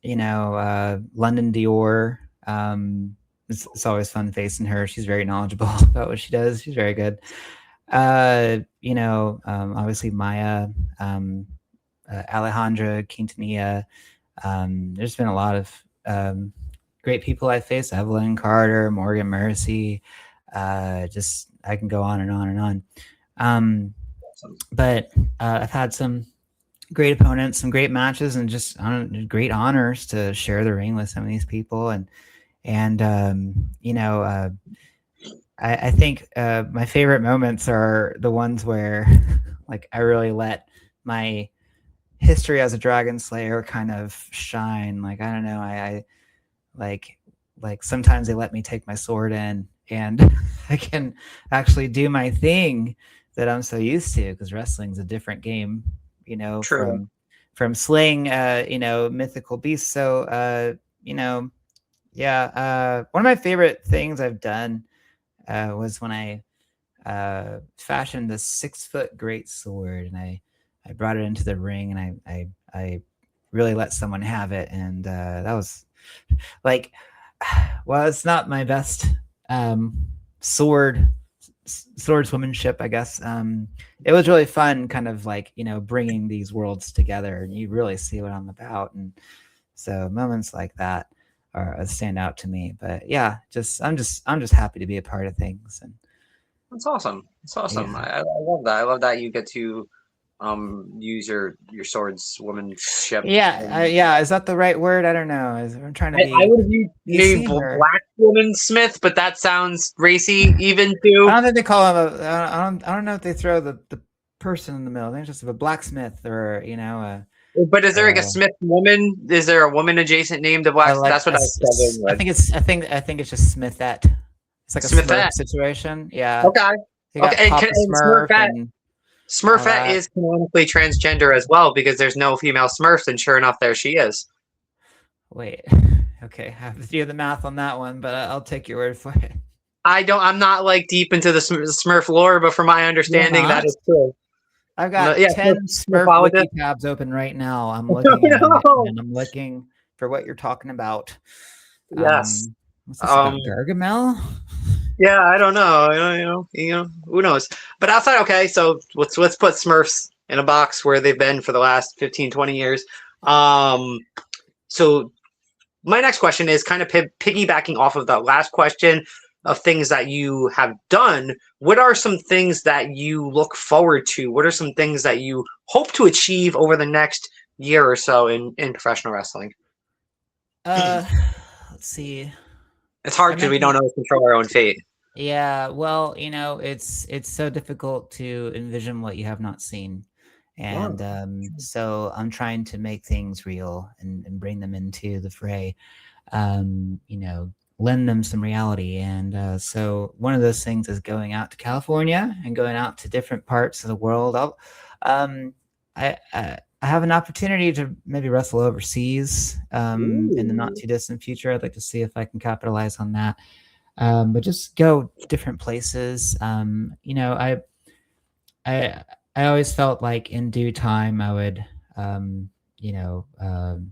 London Dior. It's always fun facing her. She's very knowledgeable about what she does. She's very good. Obviously Maya, Alejandra Quintanilla. There's been a lot of great people I faced: Evelyn Carter, Morgan Mercy. Just I can go on and on and on. But I've had some great opponents, some great matches, and just great honors to share the ring with some of these people. I think my favorite moments are the ones where like I really let my history as a dragon slayer kind of shine. Like, I don't know, I like sometimes they let me take my sword in and I can actually do my thing that I'm so used to, because wrestling's a different game, True. from slaying mythical beasts. So yeah, one of my favorite things I've done was when I fashioned this 6-foot great sword, and I brought it into the ring, and I really let someone have it, and that was like, well, it's not my best swordswomanship, I guess. It was really fun, kind of like bringing these worlds together, and you really see what I'm about, and so moments like that stand out to me. But yeah, I'm just happy to be a part of things, and That's awesome. It's awesome. yeah. I love that. I love that you get to use your swords womanship. Yeah, is that the right word? I don't know. I'm trying to I be would have used maybe PC, or black woman smith, but that sounds racy even I too. don't think they call him a. I don't know if they throw the person in the middle. They're just a blacksmith, or But is there like a smith woman? Is there a woman adjacent name to black? like That's what I was struggling I with. think it's I think it's just Smithette. It's like a Smurf Smithette. situation. Yeah. Okay. You got Okay, Papa and Smurf Smurfette. and all Smurfette that. is canonically transgender as well because there's no female Smurfs, and sure enough, there she is. Wait. Okay, I have to do the math on that one, but I'll take your word for it. I'm not like deep into the Smurf lore, but from my You're understanding, that not? is true. I've No, got yeah, 10 Smurf Smurfologist. wiki tabs open right now. I'm Oh, looking at it no. and I'm looking for what you're talking about. Yes. What's this Um. about? Gargamel? Yeah, I don't know. Who knows? But outside, okay. So let's put Smurfs in a box where they've been for the last 15, 20 years. Um. So my next question is kind of piggybacking off of that last question of things that you have done. What are some things that you look forward to? What are some things that you hope to achieve over the next year or so in professional wrestling? Let's see. It's hard I because we don't mentioned always control our own fate. Yeah, well, it's so difficult to envision what you have not seen. Wow. And so I'm trying to make things real and bring them into the fray, lend them some reality. And so one of those things is going out to California and going out to different parts of the world. Um, I have an opportunity to maybe wrestle overseas in the not Ooh. too distant future. I'd like to see if I can capitalize on that, but just go different places. I I always felt like in due time I would, um, you know, um,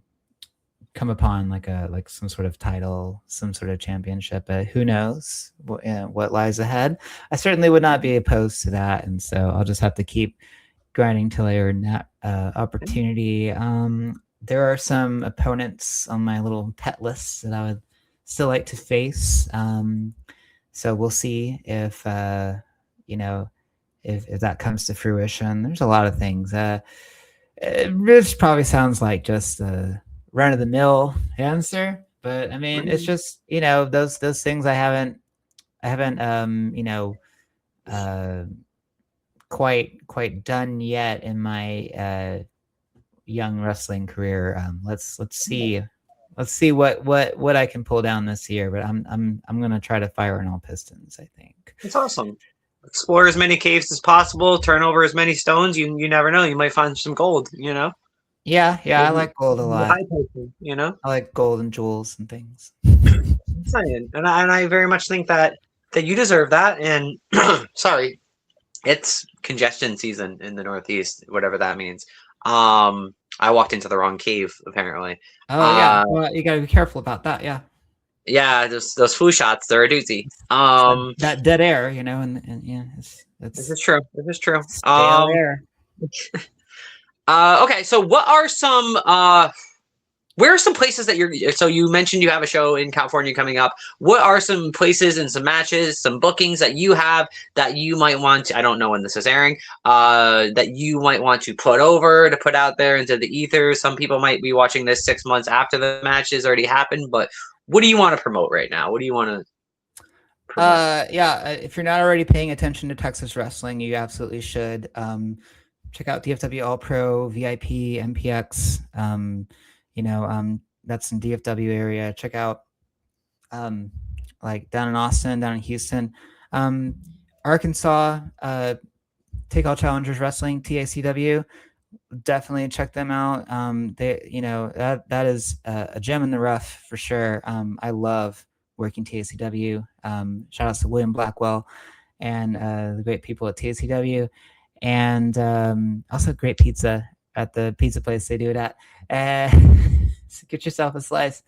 come upon like some sort of title, some sort of championship. But who knows what lies ahead? I certainly would not be opposed to that, and so I'll just have to keep grinding till I earn that opportunity. There are some opponents on my little pet list that I would still like to face. So we'll see if you know if that comes to fruition. There's a lot of things. This probably sounds like just a run of the mill answer, but I mean it's just those things I haven't uh, quite done yet in my young wrestling career. Let's see what I can pull down this year, but I'm gonna try to fire on all pistons, I think. That's awesome. Explore as many caves as possible. Turn over as many stones. You never know. You might find some gold. Yeah, I Maybe like gold a the lot. high potion. I like gold and jewels and things. I'm saying, and I very much think that you deserve that. And sorry, it's congestion season in the Northeast, whatever that means. I walked into the wrong cave apparently. Oh yeah, Uh, well you gotta be careful about that. Yeah, yeah, those flu shots, they're a doozy. it's that dead air, and yeah, This it's is true. This is true. stale air. Okay, so what are some where are some places that so you mentioned you have a show in California coming up. What are some places and some matches, some bookings that you have that you might want to, I don't know when this is airing, that you might want to put out there into the ether? Some people might be watching this 6 months after the matches already happened, but what do you want to promote right now? What do you want to promote? If you're not already paying attention to Texas wrestling, you absolutely should. Check out DFW All Pro, VIP, MPX. That's in DFW area. Check out like down in Austin, down in Houston, Arkansas. Take All Challengers Wrestling, TACW. Definitely check them out. That is a gem in the rough for sure. I love working TACW. Shout outs to William Blackwell and the great people at TACW, and also great pizza at the pizza place they do it at. So get yourself a slice.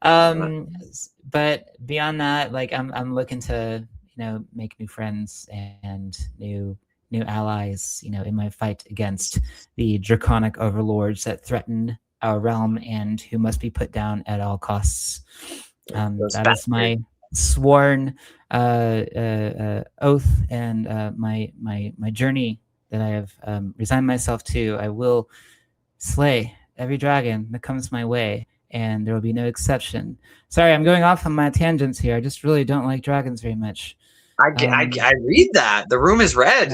But beyond that, like I'm looking to make new friends and new allies, in my fight against the draconic overlords that threaten our realm and who must be put down at all costs. That is my sworn oath and my journey that I have resigned myself to. I will slay every dragon that comes my way, and there will be no exception. Sorry, I'm going off on my tangents here. I just really don't like dragons very much. I read that. The room is red.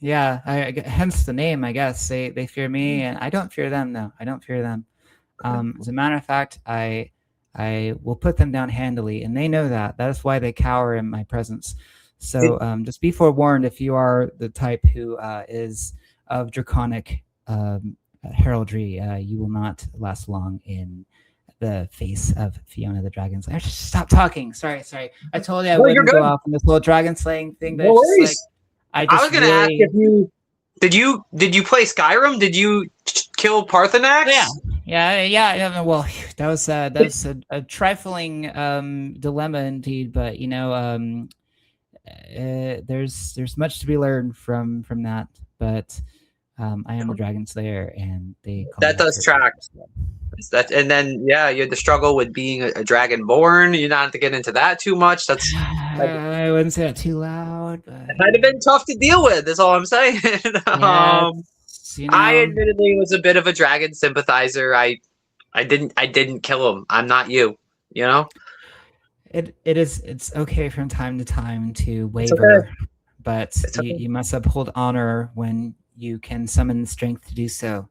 Hence the name, I guess. They fear me, and I don't fear them. No, I don't fear them. As a matter of fact, I I will put them down handily, and they know that. That's why they cower in my presence. So just be forewarned if you are the type who is of draconic heraldry, you will not last long in the face of Fiona the Dragon Slayer. Just stop talking. Sorry. I told you I No, you're wouldn't go good. off on this little dragon slaying thing, but No it's just like worries. I was gonna ask if you did you play Skyrim? Did you kill Parthenax? yeah. Well, that was a trifling dilemma indeed, but there's much to be learned from that. But I am the Dragon Slayer, and they call That me does track. That and then yeah, you had the struggle with being a dragonborn. You don't have to get into that too much. That's like, I wouldn't say that too loud, but it might have been tough to deal with. Is all I'm saying. yeah, I admittedly was a bit of a dragon sympathizer. I didn't kill him. I'm not you. You know. It's okay from time to time to It's waver, okay. but It's okay. you must uphold honor when you can summon the strength to do so.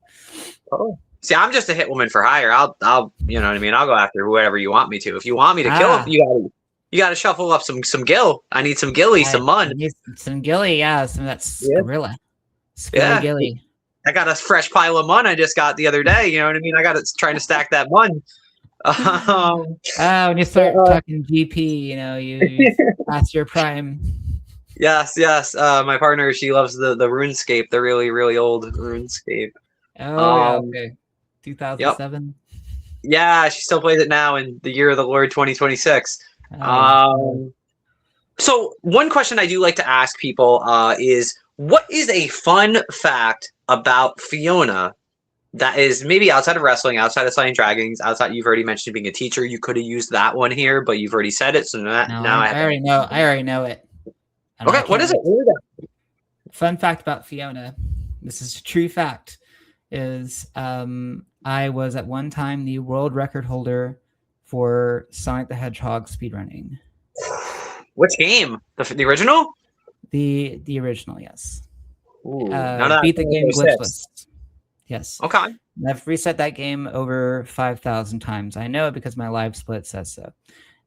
Oh. See, I'm just a hit woman for hire. I'll, you know what I mean. I'll go after whoever you want me to. If you want me to kill him, you gotta shuffle up some gil. I need some gilly, some mun. Some gilly, yeah, some of that Skrilla. Yeah. Gilly. I got a fresh pile of mun I just got the other day. You know what I mean? I got it trying to stack that mun. When you start talking GP, you pass your prime. Yes. My partner, she loves the RuneScape, the really, really old RuneScape. Oh, yeah, okay. 2007. Yep. Yeah, she still plays it now in the year of the Lord 2026. So one question I do like to ask people is, what is a fun fact about Fiona that is maybe outside of wrestling, outside of slaying dragons, outside, you've already mentioned being a teacher. You could have used that one here, but you've already said it. So now I already know it. Okay, what is it? Fun fact about Fiona. This is a true fact. Is I was at one time the world record holder for Sonic the Hedgehog speedrunning. Which game? The original? The original, yes. Ooh, beat the game glitchless. Yes. Okay. I've reset that game over 5,000 times. I know it because my live split says so.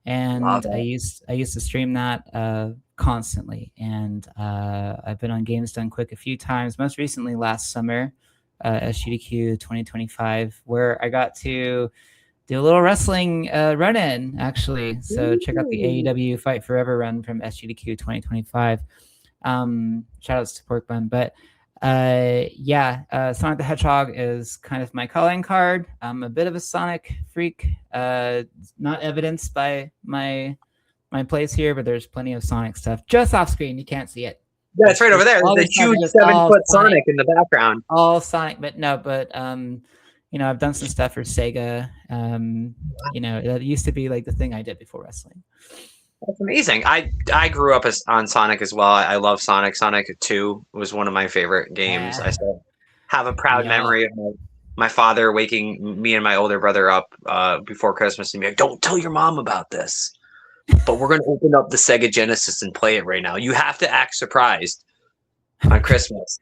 And I used to stream that constantly. And I've been on Games Done Quick a few times. Most recently last summer, SGDQ 2025, where I got to do a little wrestling run-in, actually. So check out the AEW Fight Forever run from SGDQ 2025. Shout outs to Pork Bun. But Sonic the Hedgehog is kind of my calling card. I'm a bit of a Sonic freak, not evidenced by my place here, but there's plenty of Sonic stuff just off screen. You can't see it. Yeah, it's right over there. The huge 7-foot Sonic in the background. All Sonic, but I've done some stuff for Sega. That used to be like the thing I did before wrestling. That's amazing. I grew up on Sonic as well. I love Sonic. Sonic 2 was one of my favorite games. I still have a proud memory of my father waking me and my older brother up before Christmas and be like, "Don't tell your mom about this, but we're going to open up the Sega Genesis and play it right now. You have to act surprised on Christmas."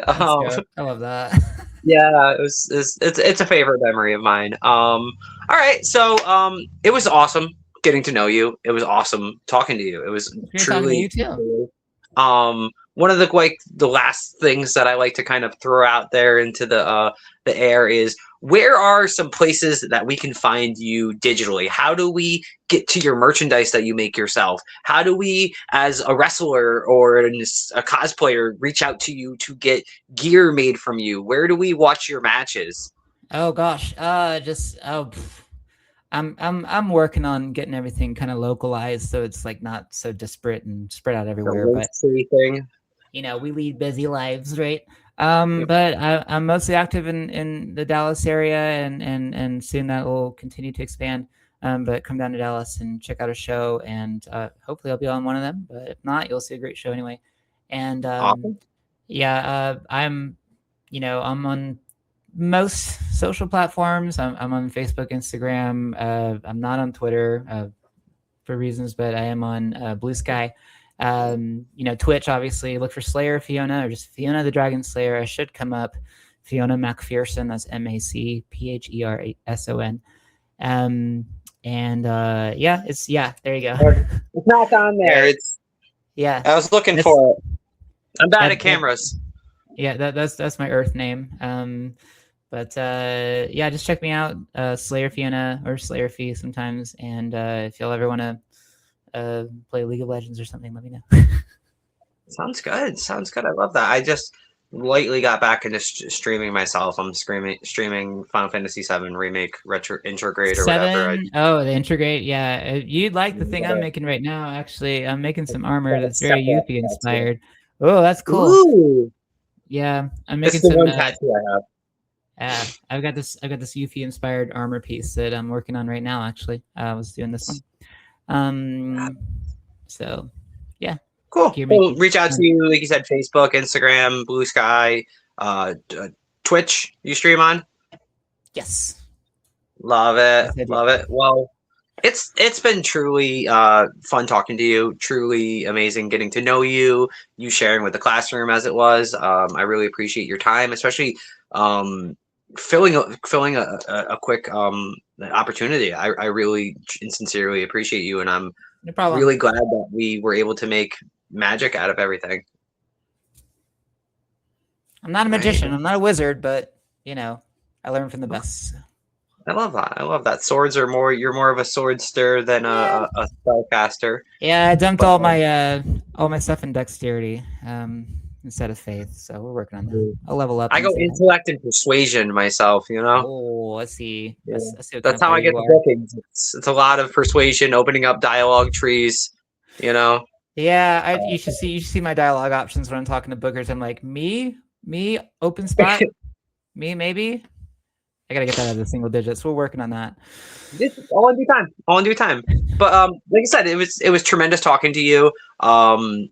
I love that. Yeah, it's a favorite memory of mine. All right, so it was awesome getting to know you. It was awesome talking to you. It was truly you too. One of the last things that I like to kind of throw out there into the air is, where are some places that we can find you digitally? How do we get to your merchandise that you make yourself? How do we, as a wrestler or a cosplayer, reach out to you to get gear made from you? Where do we watch your matches? Oh gosh, I'm working on getting everything kind of localized, so it's like not so disparate and spread out everywhere. But thing. We lead busy lives, right? But I'm mostly active in the Dallas area, and soon that will continue to expand. But come down to Dallas and check out a show, and hopefully I'll be on one of them. But if not, you'll see a great show anyway. And Awesome. I'm on most social platforms. I'm on Facebook, Instagram. I'm not on Twitter for reasons, but I am on Blue Sky. Twitch, obviously. Look for Slayer Fiona or just Fiona the Dragon Slayer. I should come up. Fiona Macpherson. That's MacPherson. And yeah, there you go. It's not on there. It's Yeah, I was looking that's for it. I'm bad at that, cameras. yeah, that's my Earth name. But yeah, just check me out, Slayer Fiona or Slayer Fee sometimes. And if y'all ever want to play League of Legends or something, let me know. Sounds good. Sounds good. I love that. I just lately got back into streaming myself. I'm streaming Final Fantasy VII Remake Retro Intrograde or whatever. Seven. Oh, the integrate. Yeah, you'd like the thing I'm making right now. Actually, I'm making some armor that's very Yuffie inspired. Oh, that's cool. Ooh, Yeah, I'm this making is the some. one tattoo I have. I've got this Yuffie inspired armor piece that I'm working on right now. Actually, I was doing this one. So yeah, Cool. gear We'll making. reach out to you, like you said, Facebook, Instagram, Blue Sky, Twitch. You stream on? Yes. Love it. Yes, I do. Love it. Well, it's been truly fun talking to you. Truly amazing getting to know you. You sharing with the classroom as it was. I really appreciate your time, especially filling a quick opportunity. I really and sincerely appreciate you, and I'm No problem. really glad that we were able to make magic out of everything. I'm not a magician. I'm not a wizard, but you know, I learn from the best. I love that. I love that. Swords are more. You're more of a swordster than a spellcaster. Yeah, I dumped all my stuff in dexterity instead of faith. So we're working on that. I'll level up. I go intellect and persuasion myself. You know. Oh, let's see. Yeah. Let's see what That's how I get the bookings. It's a lot of persuasion, opening up dialogue trees. You know. Yeah, you should see my dialogue options when I'm talking to bookers. I'm like, me, open spot, me, maybe. I gotta get that out of the single digits. We're working on that. All in due time. All in due time. But like I said, it was tremendous talking to you. But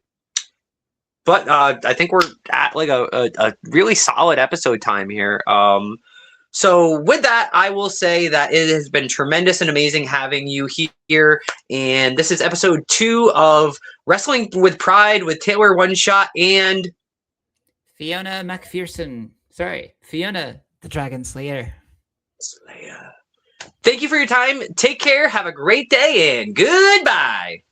I think we're at like a really solid episode time here. So with that, I will say that it has been tremendous and amazing having you here. And this is episode 2 of Wrestling with Pride with Taylor OneShot and Fiona Macpherson. Sorry, Fiona the Dragon Slayer. Thank you for your time. Take care. Have a great day and goodbye.